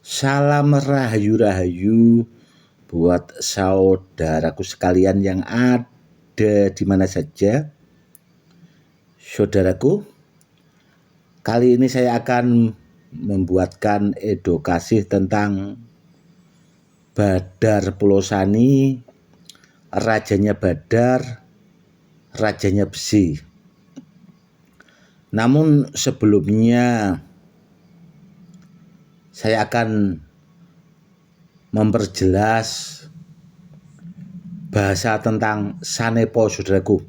Salam rahayu-rahayu buat saudaraku sekalian yang ada di mana saja. Saudaraku, kali ini saya akan membuatkan edukasi tentang Badar Pulosani, rajanya Badar, rajanya besi. Namun sebelumnya saya akan memperjelas bahasa tentang Sanepo, saudaraku.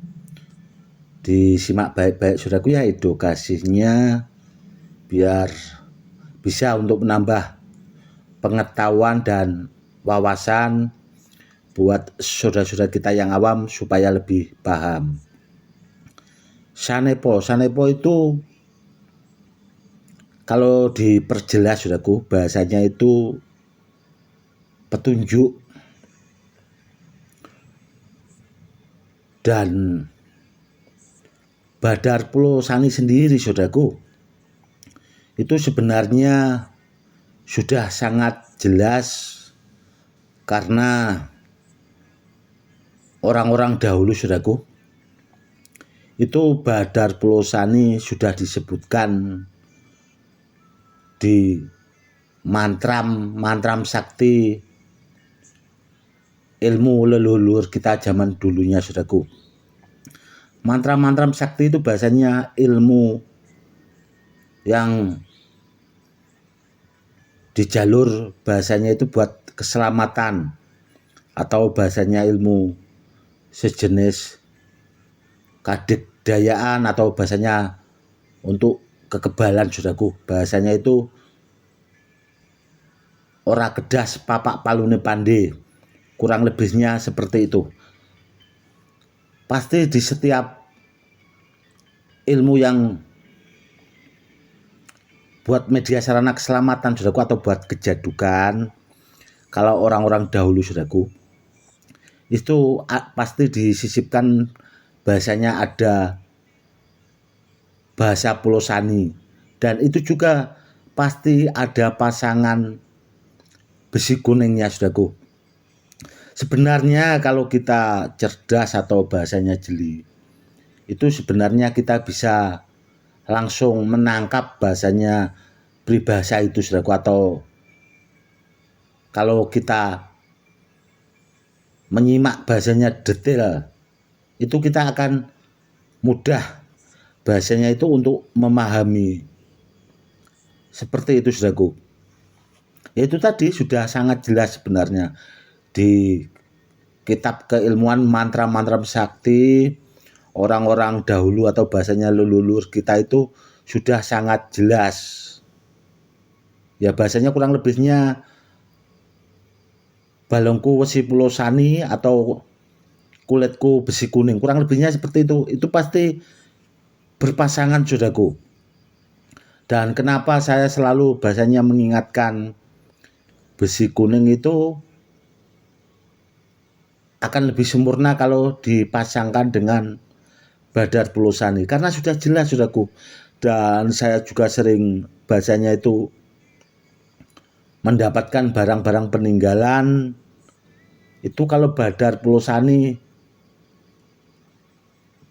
Disimak baik-baik, saudaraku, ya, edukasinya biar bisa untuk menambah pengetahuan dan wawasan buat saudara-saudara kita yang awam supaya lebih paham. Sanepo itu kalau diperjelas, saudaraku, bahasanya itu petunjuk dan Badar Pulosani sendiri, saudaraku, itu sebenarnya sudah sangat jelas karena orang-orang dahulu, saudaraku, itu Badar Pulosani sudah disebutkan di mantram sakti ilmu leluhur kita zaman dulunya, saudaraku. Mantra-mantra sakti itu bahasanya ilmu yang di jalur bahasanya itu buat keselamatan, atau bahasanya ilmu sejenis kadikdayaan, atau bahasanya untuk kekebalan, saudaraku. Bahasanya itu ora kedas papak palune pande, kurang lebihnya seperti itu. Pasti di setiap ilmu yang buat media sarana keselamatan, saudaraku, atau buat kejadukan, kalau orang-orang dahulu, saudaraku, itu pasti disisipkan bahasanya ada bahasa Pulosani, dan itu juga pasti ada pasangan besi kuningnya, saudaraku. Sebenarnya kalau kita cerdas atau bahasanya jeli, itu sebenarnya kita bisa langsung menangkap bahasanya peribahasa itu, saudaraku. Atau kalau kita menyimak bahasanya detail, itu kita akan mudah bahasanya itu untuk memahami. Seperti itu, saudaraku. Itu tadi sudah sangat jelas sebenarnya di kitab keilmuan mantra-mantra sakti orang-orang dahulu atau bahasanya leluhur kita itu sudah sangat jelas. Ya, bahasanya kurang lebihnya balongku wesi Pulosani atau kulitku besi kuning, kurang lebihnya seperti itu. Itu pasti berpasangan, saudaraku. Dan kenapa saya selalu bahasanya mengingatkan besi kuning itu akan lebih sempurna kalau dipasangkan dengan Badar Pulosani, karena sudah jelas, saudaraku. Dan saya juga sering bahasanya itu mendapatkan barang-barang peninggalan itu kalau Badar Pulosani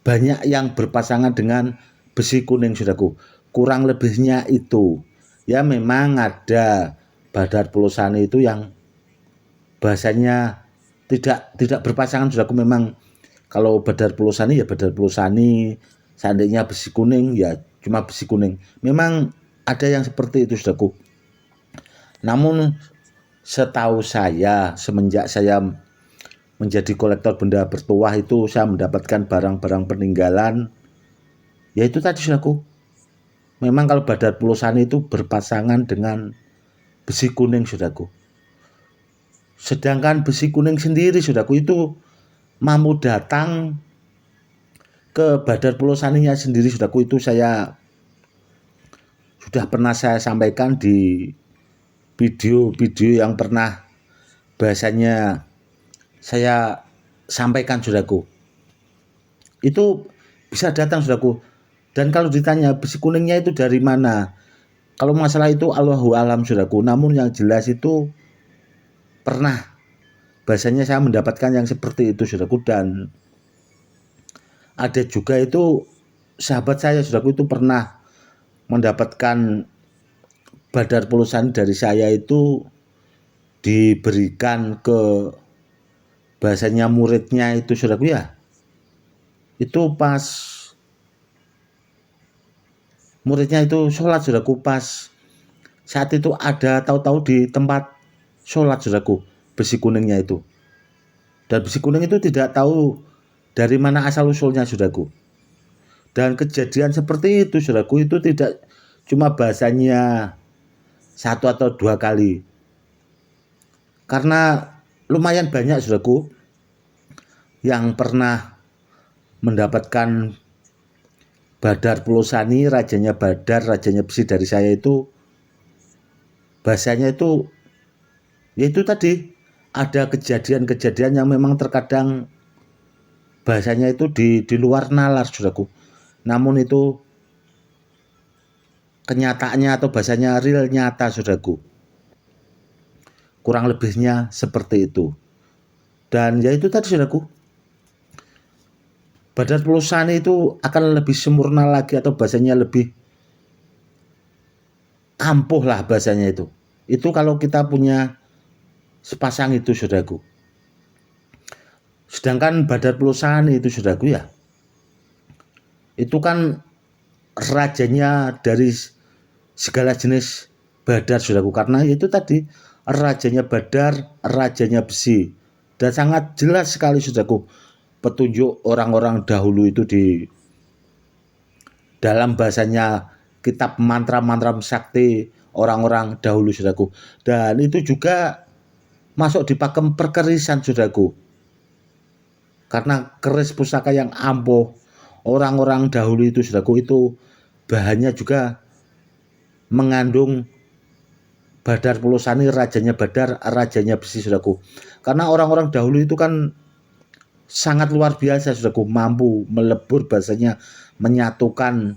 banyak yang berpasangan dengan besi kuning, saudaraku. Kurang lebihnya itu. Ya, memang ada Badar Pulosani itu yang bahasanya tidak berpasangan, saudaraku. Memang kalau Badar Pulosani ya Badar Pulosani, seandainya besi kuning ya cuma besi kuning. Memang ada yang seperti itu, saudaraku. Namun setahu saya, semenjak saya menjadi kolektor benda bertuah itu, saya mendapatkan barang-barang peninggalan, yaitu tadi, saudaraku. Memang kalau Badar Pulosani itu berpasangan dengan besi kuning, saudaraku. Sedangkan besi kuning sendiri, saudaraku, itu mau datang ke Badar Pulosaninya sendiri, saudaraku. Itu saya sudah pernah saya sampaikan di video-video yang pernah bahasanya saya sampaikan, saudaraku. Itu bisa datang, saudaraku. Dan kalau ditanya besi kuningnya itu dari mana, Kalau masalah itu Allahu alam saudaraku, namun yang jelas itu pernah bahasanya saya mendapatkan yang seperti itu saudaraku. Dan ada juga itu sahabat saya saudaraku itu pernah mendapatkan badar pulsa dari saya itu diberikan ke bahasanya muridnya itu saudaraku ya. Itu pas muridnya itu sholat saudaraku, pas saat itu ada tahu-tahu di tempat sholat saudaraku besi kuningnya itu. Dan besi kuning itu tidak tahu dari mana asal usulnya saudaraku. Dan kejadian seperti itu saudaraku itu tidak cuma bahasanya 1 atau 2 kali. Karena lumayan banyak saudaraku yang pernah mendapatkan badar pulosani, rajanya badar, rajanya besi dari saya itu bahasanya itu yaitu tadi ada kejadian-kejadian yang memang terkadang bahasanya itu di luar nalar saudaraku. Namun itu kenyataannya atau bahasanya real nyata saudaraku. Kurang lebihnya seperti itu. Dan ya itu tadi saudaraku, badar pulosani itu akan lebih sempurna lagi atau bahasanya lebih ampuh lah bahasanya itu. Itu kalau kita punya sepasang itu saudaraku. Sedangkan badar pulosani itu saudaraku ya, itu kan rajanya dari segala jenis badar saudaraku. Karena itu tadi rajanya badar, rajanya besi. Dan sangat jelas sekali saudaraku petunjuk orang-orang dahulu itu di dalam bahasanya kitab mantra-mantra sakti orang-orang dahulu saudaraku. Dan itu juga masuk di pakem perkerisan saudaraku. Karena keris pusaka yang ampuh orang-orang dahulu itu saudaraku, itu bahannya juga mengandung badar pulosani, rajanya badar, rajanya besi saudaraku. Karena orang-orang dahulu itu kan sangat luar biasa saudaraku, mampu melebur bahasanya menyatukan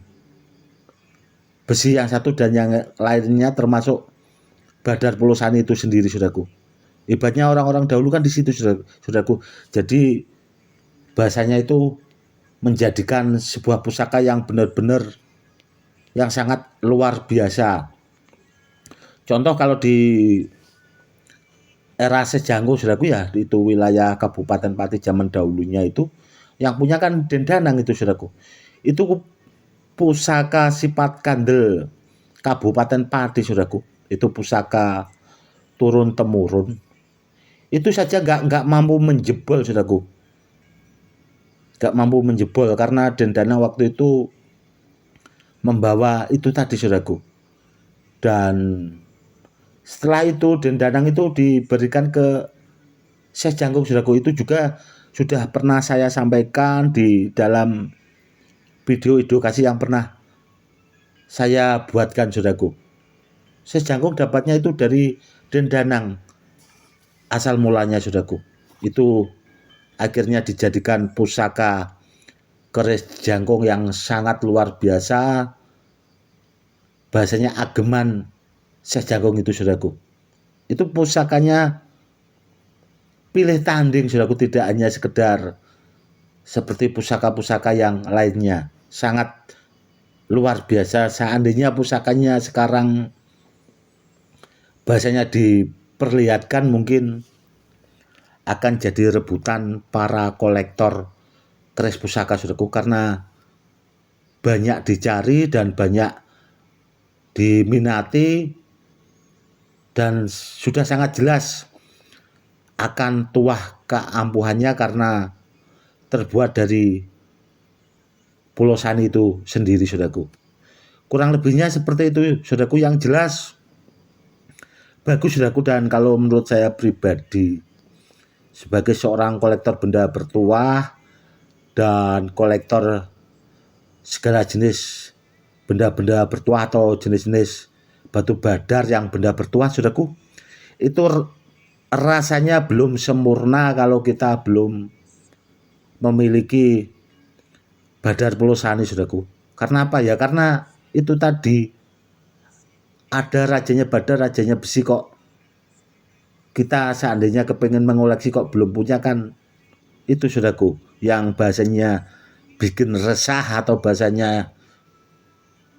besi yang satu dan yang lainnya termasuk badar pulosani itu sendiri saudaraku. Hebatnya orang-orang dahulu kan di situ saudaraku. Jadi bahasanya itu menjadikan sebuah pusaka yang benar-benar yang sangat luar biasa. Contoh kalau di era Sejanggo saudaraku ya, itu wilayah Kabupaten Pati zaman dahulunya itu yang punya kan Dendanang itu saudaraku. Itu pusaka sifat kandel Kabupaten Pati saudaraku. Itu pusaka turun temurun. Itu saja nggak mampu menjebol saudaraku. Nggak mampu menjebol karena Dendanang waktu itu membawa itu tadi saudaraku. Dan setelah itu Dendanang itu diberikan ke Syekh Jangkung saudaraku. Itu juga sudah pernah saya sampaikan di dalam video edukasi yang pernah saya buatkan saudaraku. Syekh Jangkung dapatnya itu dari Dendanang asal mulanya saudaraku. Itu akhirnya dijadikan pusaka keris jangkung yang sangat luar biasa. Bahasanya ageman Syekh Jangkung itu saudaraku. Itu pusakanya pilih tanding saudaraku, tidak hanya sekedar seperti pusaka-pusaka yang lainnya. Sangat luar biasa. Seandainya pusakanya sekarang bahasanya diperlihatkan mungkin akan jadi rebutan para kolektor keris pusaka saudaraku, karena banyak dicari dan banyak diminati dan sudah sangat jelas akan tuah keampuhannya karena terbuat dari pulosani itu sendiri saudaraku. Kurang lebihnya seperti itu saudaraku, yang jelas bagus saudaraku. Dan kalau menurut saya pribadi sebagai seorang kolektor benda bertuah dan kolektor segala jenis benda-benda bertuah atau jenis-jenis batu badar yang benda bertuah saudaraku, itu rasanya belum sempurna kalau kita belum memiliki badar pulosani saudaraku. Karena apa ya? Karena itu tadi ada rajanya badar, rajanya besi kok kita seandainya kepengen mengoleksi kok belum punya kan, itu saudaraku yang bahasanya bikin resah atau bahasanya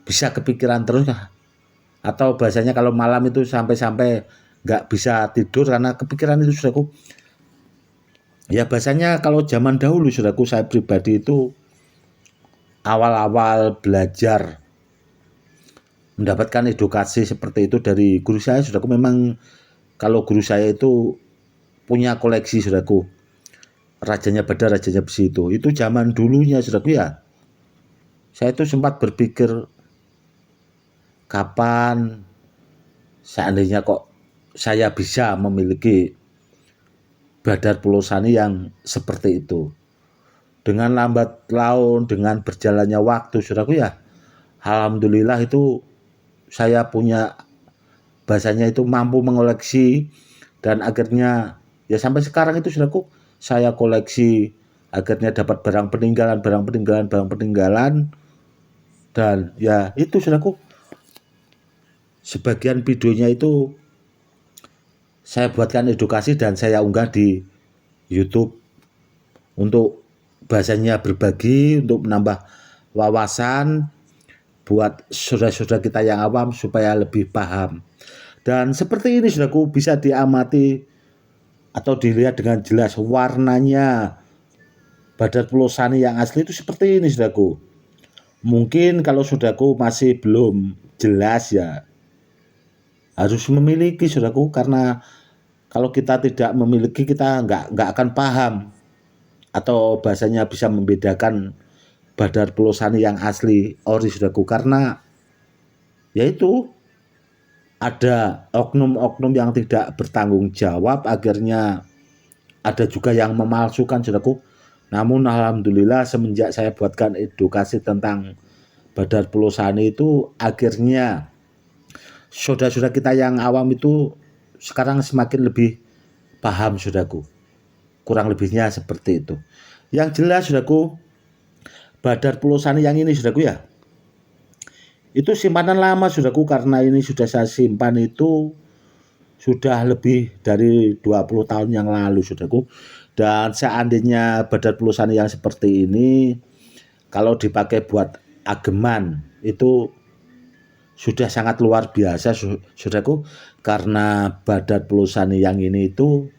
bisa kepikiran terus, atau bahasanya kalau malam itu sampai-sampai nggak bisa tidur karena kepikiran itu saudaraku. Ya bahasanya kalau zaman dahulu saudaraku, saya pribadi itu awal-awal belajar mendapatkan edukasi seperti itu dari guru saya saudaraku. Memang kalau guru saya itu punya koleksi saudaraku, rajanya badar, rajanya besi itu zaman dulunya saudaraku ya. Saya itu sempat berpikir kapan seandainya kok saya bisa memiliki Badar Pulau Sani yang seperti itu. Dengan lambat laun, dengan berjalannya waktu saudaraku ya, alhamdulillah itu saya punya bahasanya itu mampu mengoleksi, dan akhirnya ya sampai sekarang itu saudaraku saya koleksi, akhirnya dapat barang peninggalan, dan ya itu saudaraku, sebagian videonya itu saya buatkan edukasi dan saya unggah di YouTube untuk bahasanya berbagi, untuk menambah wawasan buat saudara-saudara kita yang awam supaya lebih paham. Dan seperti ini saudaraku, bisa diamati atau dilihat dengan jelas warnanya Badar Pulau Sani yang asli itu seperti ini saudaraku. Mungkin kalau saudaraku masih belum jelas ya harus memiliki saudaraku, karena kalau kita tidak memiliki kita nggak akan paham atau bahasanya bisa membedakan Badar Pulau Sani yang asli ori saudaraku, karena yaitu ada oknum-oknum yang tidak bertanggung jawab, akhirnya ada juga yang memalsukan saudaraku. Namun alhamdulillah semenjak saya buatkan edukasi tentang Badar Pulau Sani itu, akhirnya saudara-saudara kita yang awam itu sekarang semakin lebih paham saudaraku. Kurang lebihnya seperti itu. Yang jelas saudaraku, Badar Pulau Sani yang ini saudaraku ya, itu simpanan lama saudaraku, karena ini sudah saya simpan itu sudah lebih dari 20 tahun yang lalu saudaraku. Dan seandainya Badar Pulau Sani yang seperti ini kalau dipakai buat ageman itu sudah sangat luar biasa saudaraku, karena Badar Pulau Sani yang ini itu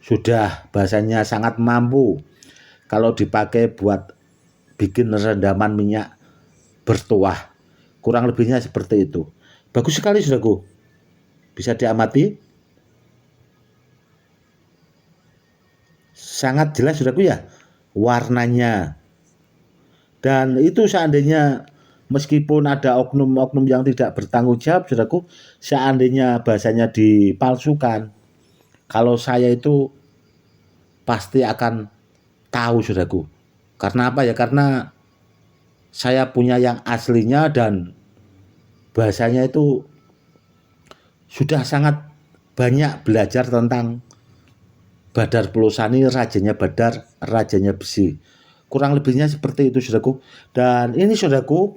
sudah bahasanya sangat mampu kalau dipakai buat bikin rendaman minyak bertuah. Kurang lebihnya seperti itu. Bagus sekali saudaraku, bisa diamati sangat jelas saudaraku ya warnanya. Dan itu seandainya meskipun ada oknum-oknum yang tidak bertanggung jawab saudaraku, seandainya bahasanya dipalsukan, kalau saya itu pasti akan tahu saudaraku. Karena apa ya? Karena saya punya yang aslinya dan bahasanya itu sudah sangat banyak belajar tentang Badar Pulau Sani, rajanya badar, rajanya besi. Kurang lebihnya seperti itu saudaraku. Dan ini saudaraku,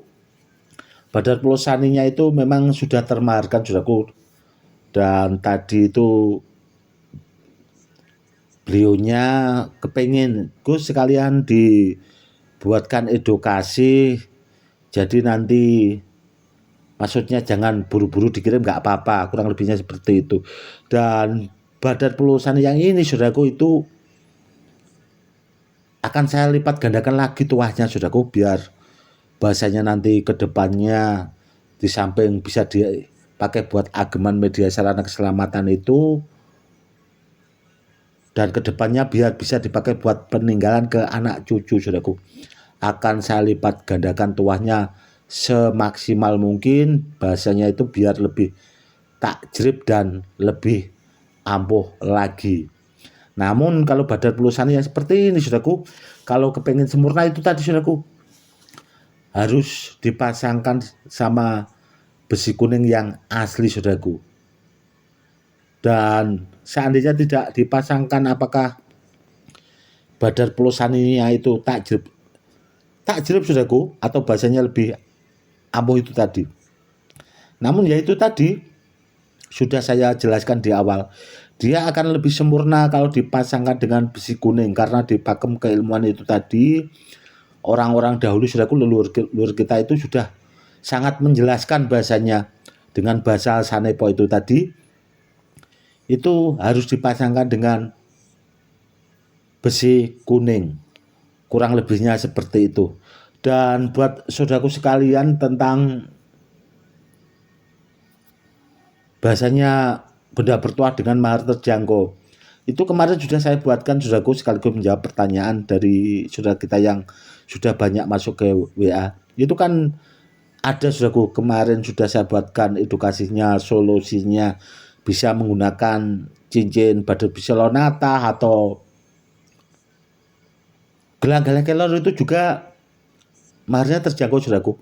Badar Pulau Saninya itu memang sudah termaharkan saudaraku. Dan tadi itu beliaunya kepengen Gus sekalian dibuatkan edukasi, jadi nanti maksudnya jangan buru-buru dikirim, nggak apa-apa, kurang lebihnya seperti itu. Dan Badar Pulau Sani yang ini saudaraku itu akan saya lipat gandakan lagi tuahnya saudaraku, biar bahasanya nanti ke depannya di samping bisa dipakai buat ageman media sarana keselamatan itu, dan kedepannya biar bisa dipakai buat peninggalan ke anak cucu saudaraku, akan saya lipat gandakan tuahnya semaksimal mungkin, bahasanya itu biar lebih takjrib dan lebih ampuh lagi. Namun kalau Badar Pulau Sani yang seperti ini saudaraku, kalau kepengen sempurna itu tadi saudaraku, harus dipasangkan sama besi kuning yang asli saudaraku. Dan seandainya tidak dipasangkan, apakah Badar Pulau Saninya itu takjrib saudaraku, atau bahasanya lebih ampuh itu tadi. Namun ya itu tadi sudah saya jelaskan di awal, dia akan lebih sempurna kalau dipasangkan dengan besi kuning, karena di pakem keilmuan itu tadi orang-orang dahulu saudaraku, leluhur kita itu sudah sangat menjelaskan bahasanya dengan bahasa Sanepo itu tadi, itu harus dipasangkan dengan besi kuning, kurang lebihnya seperti itu. Dan buat saudaraku sekalian tentang bahasanya benda bertuah dengan mahar terjangkau, itu kemarin sudah saya buatkan saudaraku, sekaligus menjawab pertanyaan dari saudara kita yang sudah banyak masuk ke WA. Itu kan ada saudaraku, kemarin sudah saya buatkan edukasinya, solusinya, bisa menggunakan cincin badut biselonata atau gelang-gelang kelor, itu juga maharnya terjangkau saudaraku.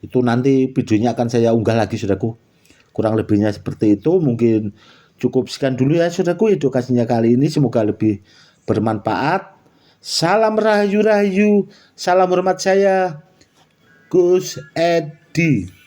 Itu nanti videonya akan saya unggah lagi saudaraku. Kurang lebihnya seperti itu. Mungkin cukup sekian dulu ya saudaraku edukasinya kali ini, semoga lebih bermanfaat. Salam rahayu-rahayu, salam hormat saya Gus Edi.